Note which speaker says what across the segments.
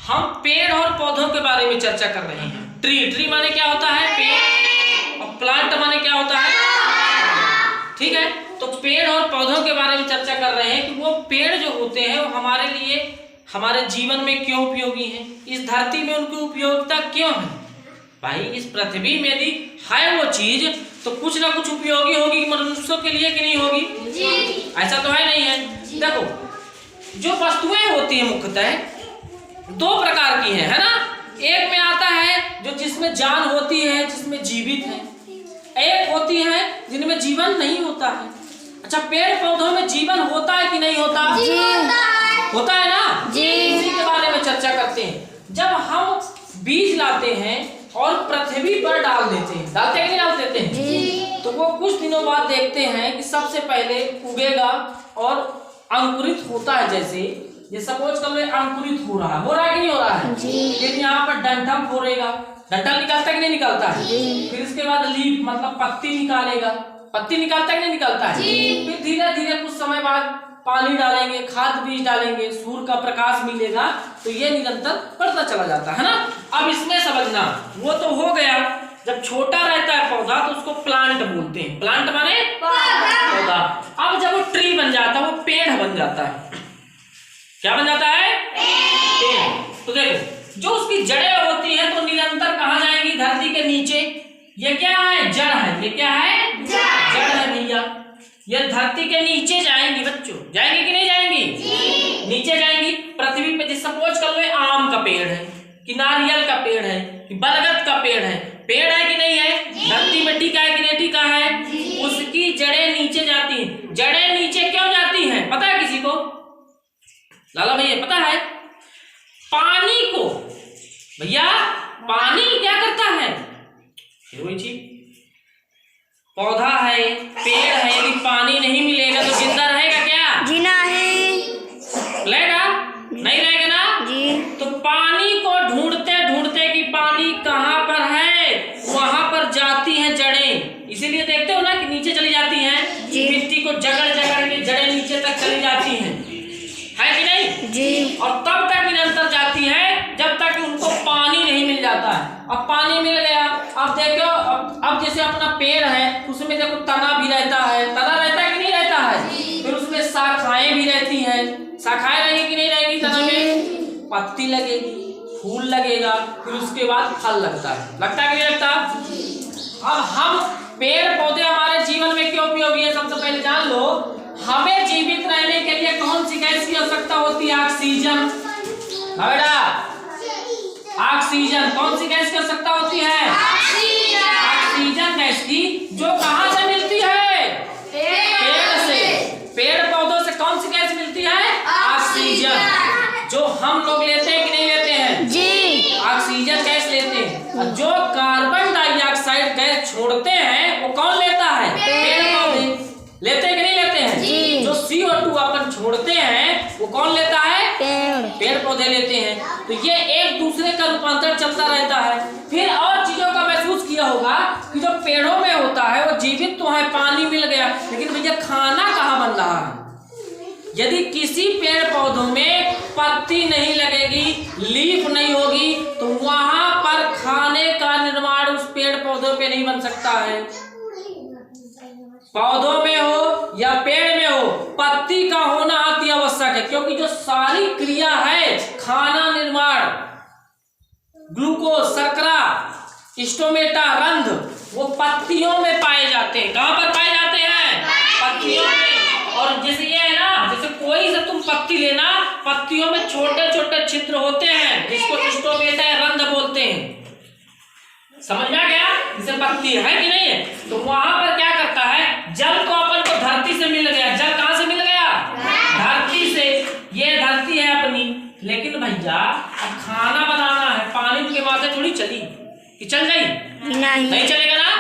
Speaker 1: हम पेड़ और पौधों के बारे में चर्चा कर रहे हैं। ट्री माने क्या होता है? पेड़। और प्लांट माने क्या होता है? ठीक है, तो पेड़ और पौधों के बारे में चर्चा कर रहे हैं कि वो पेड़ जो होते हैं वो हमारे लिए, हमारे जीवन में क्यों उपयोगी हैं, इस धरती में उनकी उपयोगिता क्यों है। भाई इस पृथ्वी में यदि है वो चीज तो कुछ ना कुछ उपयोगी होगी मनुष्यों के लिए कि नहीं होगी जी। ऐसा तो है नहीं है जी। देखो जो वस्तुएं होती हैं मुख्यतः दो प्रकार की है ना। एक में आता है जो जिसमें जान होती है, जिसमें जीवित है। एक होती है जिनमें जीवन नहीं होता है। अच्छा, पेड़ पौधों में जीवन होता है कि नहीं होता जी? होता है ना जी। इसी के बारे में चर्चा करते हैं। जब हम बीज लाते हैं और पृथ्वी पर डाल देते हैं, डालते हैं कि नहीं डाल देते हैं जी। तो वो कुछ दिनों बाद देखते हैं कि सबसे पहले उगेगा और अंकुरित होता है। जैसे ये सपोज कर लो अंकुरित हो रहा है कि नहीं हो रहा है जी। फिर यहाँ पर डंठल फोड़ेगा, डंठल निकालता है कि नहीं निकालता है जी। फिर इसके बाद लीफ मतलब पत्ती निकालेगा, पत्ती निकालता है कि नहीं निकालता है जी। फिर धीरे धीरे कुछ समय बाद पानी डालेंगे, खाद बीज डालेंगे, सूर्य का प्रकाश मिलेगा, तो ये निरंतर बढ़ता चला जाता है ना। अब इसमें समझना, वो तो हो गया जब छोटा रहता है पौधा तो उसको प्लांट बोलते हैं। प्लांट माने पौधा। अब जब वो ट्री बन जाता है, वो पेड़ बन जाता है। क्या बन जाता है? पेड़। तो देखो जो उसकी जड़ें होती हैं तो निरंतर कहाँ जाएंगी? धरती के नीचे। ये क्या है? जड़ है। ये क्या है? जड़ है भैया। ये धरती के नीचे जाएंगी बच्चों, जाएंगी कि नहीं जाएंगी जी। नीचे जाएंगी पृथ्वी पे। सपोज कर लो आम का पेड़ है कि नारियल का पेड़ है कि बरगद का पेड़ है, पेड़ है कि नहीं है? धरती में टिका है कि नहीं टिका है? उसकी जड़ें नीचे जाती हैं। जड़ें नीचे क्यों जाती हैं पता है किसी को? लाला भैया पता है? पानी को, भैया पानी क्या करता है? वही चीज, पौधा है, पेड़ है, यदि पानी नहीं मिलेगा तो जिंदा रहेगा क्या?
Speaker 2: जी नहीं
Speaker 1: रहेगा, नहीं रहेगा ना
Speaker 2: जी।
Speaker 1: तो पानी को ढूंढते ढूंढते कि पानी कहाँ पर है, वहां पर जाती हैं जड़ें। इसीलिए देखते हो ना कि नीचे चली जाती हैं, मिट्टी को जगड़ जगड़ के जड़ें नीचे तक चली जाती हैं, है कि नहीं जी। और तब तक निरंतर जाती है जब तक उनको पानी नहीं मिल जाता है। अब पानी मिल गया, अब देखो अब जैसे अपना पेड़ है उसमें देखो तना भी रहता है, तना रहता है कि नहीं रहता है? फिर उसमें शाखाएं भी रहती हैं, शाखाएं रहेंगी कि नहीं रहेंगी? तना में पत्ती लगेगी, फूल लगेगा, फिर उसके बाद फल लगता है। लगता है कि नहीं लगता? अब हम पेड़ पौधे हमारे जीवन में क्यों उपयोगी है सबसे पहले जान लो। हमें जीवित रहने के लिए कौन सी गैस की आवश्यकता होती है? ऑक्सीजन। बेटा ऑक्सीजन, कौन सी गैस की आवश्यकता होती है? ऑक्सीजन गैस की, जो कहां से मिलती है? पेड़ से। पेड़ पौधों से कौन सी गैस मिलती है? ऑक्सीजन। जो हम लोग लेते हैं कि नहीं लेते हैं जी? ऑक्सीजन गैस लेते हैं। जो कार्बन डाइऑक्साइड गैस छोड़ते हैं वो कौन लेता है? पेड़ पौधे। लेते हैं कि नहीं लेते हैं जी? जो CO2 अपन छोड़ते हैं वो कौन लेता है? पेड़ पौधे लेते हैं। तो ये एक दूसरे का रूपांतर चलता रहता है। फिर और चीजों का महसूस किया होगा कि जो पेड़ों में होता है वो जीवित तो है, पानी मिल गया, लेकिन भैया खाना कहाँ बन रहा है? यदि किसी पेड़ पौधों में पत्ती नहीं लगेगी, लीफ नहीं होगी, तो वहां पर खाने का निर्माण उस पेड़ पौधों पे नहीं बन सकता है। पौधों में हो या पेड़ में हो, पत्ती का होना अति आवश्यक है, क्योंकि जो सारी क्रिया है खाना निर्माण, ग्लूकोज, शर्करा, स्टोमेटा, रंध्र, वो पत्तियों में पाए जाते हैं। कहां पर पाए जाते हैं? पत्तियों में। और जैसे ये है ना, जैसे कोई से तुम पत्ती लेना, पत्तियों में छोटे छोटे छिद्र होते हैं जिसको स्टोमेटा या रंध्र बोलते हैं। समझ में आ गया? जैसे पत्ती है कि नहीं है? तो वहां पर क्या करता है? जल को अपन को धरती से मिल गया। जल कहां से मिल गया? धरती से। ये धरती है अपनी, लेकिन भैया अब खाना बनाना है, पानी के माथे थोड़ी चली कि चल गई? नहीं चलेगा ना।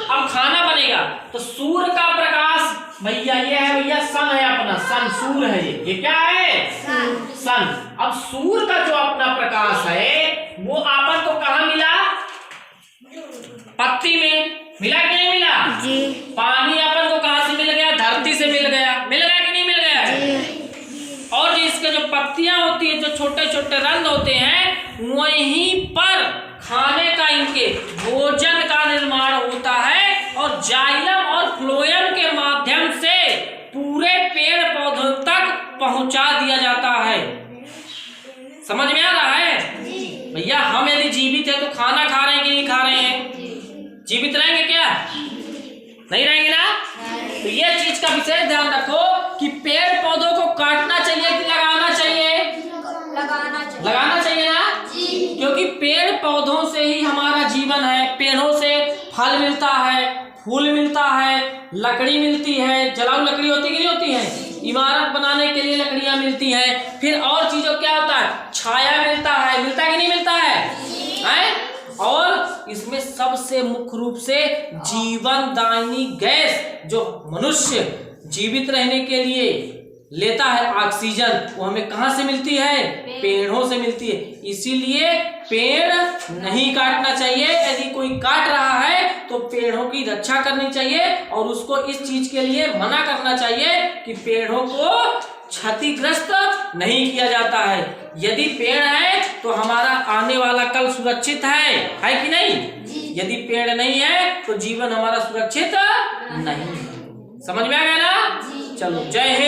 Speaker 1: अब खाना बनेगा तो सूर्य का प्रकाश, भैया ये है, भैया सन है अपना, सन सूर्य है। ये क्या है? सन। अब सूर्य का जो अपना प्रकाश है वो आपन को कहाँ मिला? पत्ती में। मिला कि नहीं मिला जी? पानी अपन को कहां से मिल गया? धरती से मिल गया। मिल गया कि नहीं मिल गया? जी। और इसके जो पत्तियां होती होती है, जो छोटे छोटे रंध्र होते हैं, वहीं पर खाने का, इनके भोजन का निर्माण होता है और जाइलम और फ्लोएम के माध्यम से पूरे पेड़ पौधों तक पहुंचा दिया जाता है। समझ में आ रहा है भैया? हम यदि जीवित है तो खाना खा रहे हैं कि नहीं खा रहे हैं? जीवित रहेंगे क्या? नहीं रहेंगे ना? तो ये चीज का विशेष ध्यान रखो कि पेड़ पौधों को काटना चाहिए कि लगाना चाहिए? लगाना चाहिए ना, क्योंकि पेड़ पौधों से ही हमारा जीवन है। पेड़ों से फल मिलता है, फूल मिलता है, लकड़ी मिलती है। जलाऊ लकड़ी होती कि नहीं होती है? इमारत बनाने के लिए लकड़ियां मिलती हैं। फिर और चीजों क्या होता है? छाया मिलता है। मिलता है कि नहीं मिलता है? और इसमें सबसे मुख्य रूप से जीवन दायिनी गैस, जो मनुष्य जीवित रहने के लिए लेता है, ऑक्सीजन, वो हमें कहाँ से मिलती है? पेड़ों से मिलती है। इसीलिए पेड़ नहीं काटना चाहिए। यदि कोई काट रहा है तो पेड़ों की रक्षा करनी चाहिए और उसको इस चीज के लिए मना करना चाहिए कि पेड़ों को क्षतिग्रस्त नहीं किया जाता है। यदि पेड़ है तो हमारा आने वाला कल सुरक्षित है कि नहीं? यदि पेड़ नहीं है तो जीवन हमारा सुरक्षित नहीं। समझ में आ गया ना? चलो, जय हिंद।